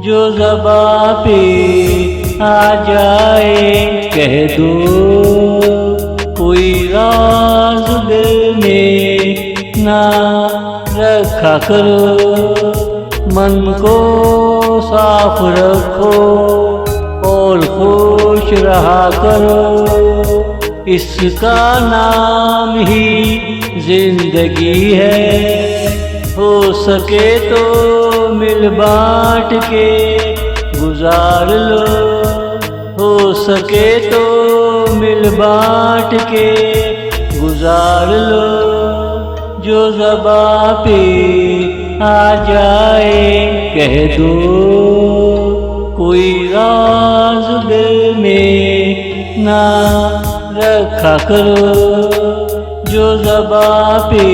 जो ज़बां पे आ जाए कह दो, कोई राज दिल में ना रखा करो। मन को साफ रखो और खुश रहा करो, इसका नाम ही जिंदगी है। हो सके तो मिल बांट के गुजार लो, हो सके तो मिल बांट के गुजार लो। जो ज़बां पे आ जाए कह दो, कोई राज दिल में ना रखा करो। जो ज़बां पे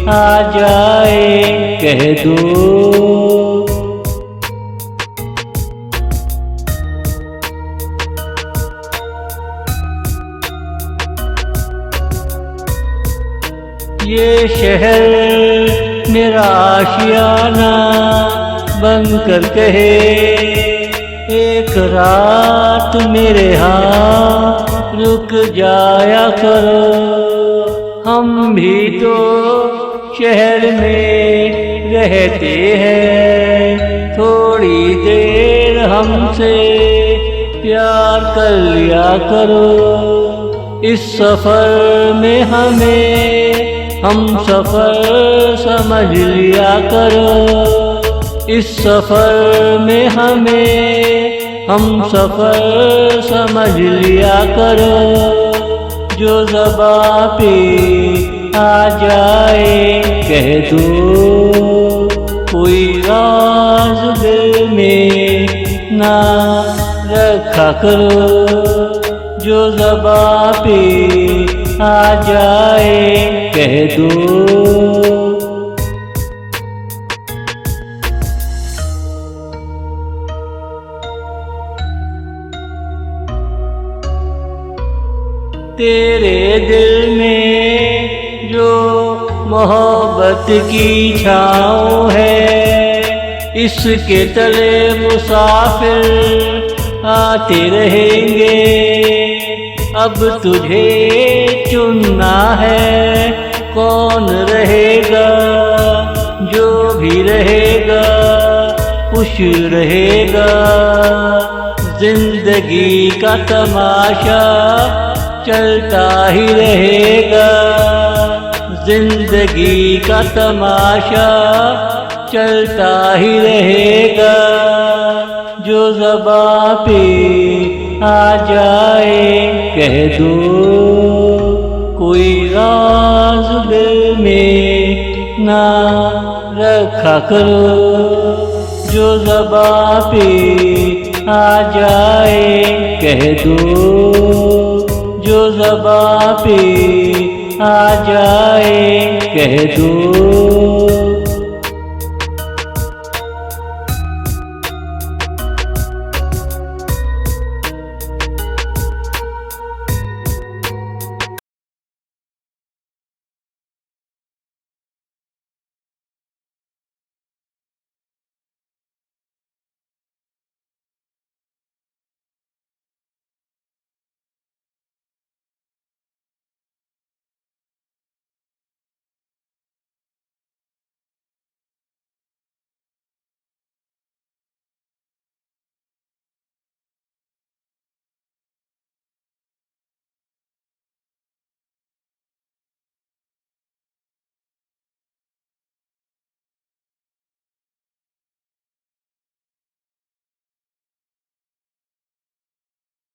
आ जाए कह दो। ये शहर मेरा आशियाना बनकर कहे, एक रात मेरे यहाँ रुक जाया करो। हम भी तो शहर में रहते हैं, थोड़ी देर हमसे प्यार कर लिया करो। इस सफ़र में हम सफ़र समझ लिया करो। इस सफ़र में हम सफ़र समझ लिया करो। जो ज़बां पे आ जाए कह दो, कोई राज दिल में ना रखा करो। जो ज़बां पे आ जाए कह दो। तेरे दिल में जो मोहब्बत की छाँव है, इसके तले मुसाफिर आते रहेंगे। अब तुझे चुनना है कौन रहेगा, जो भी रहेगा खुश रहेगा। जिंदगी का तमाशा चलता ही रहेगा, जिंदगी का तमाशा चलता ही रहेगा। जो ज़बां पे आ जाए कह दो, कोई राज दिल में ना रखा करो। जो ज़बां पे आ जाए कह दो, जो ज़बां पे आ जाए कह दो।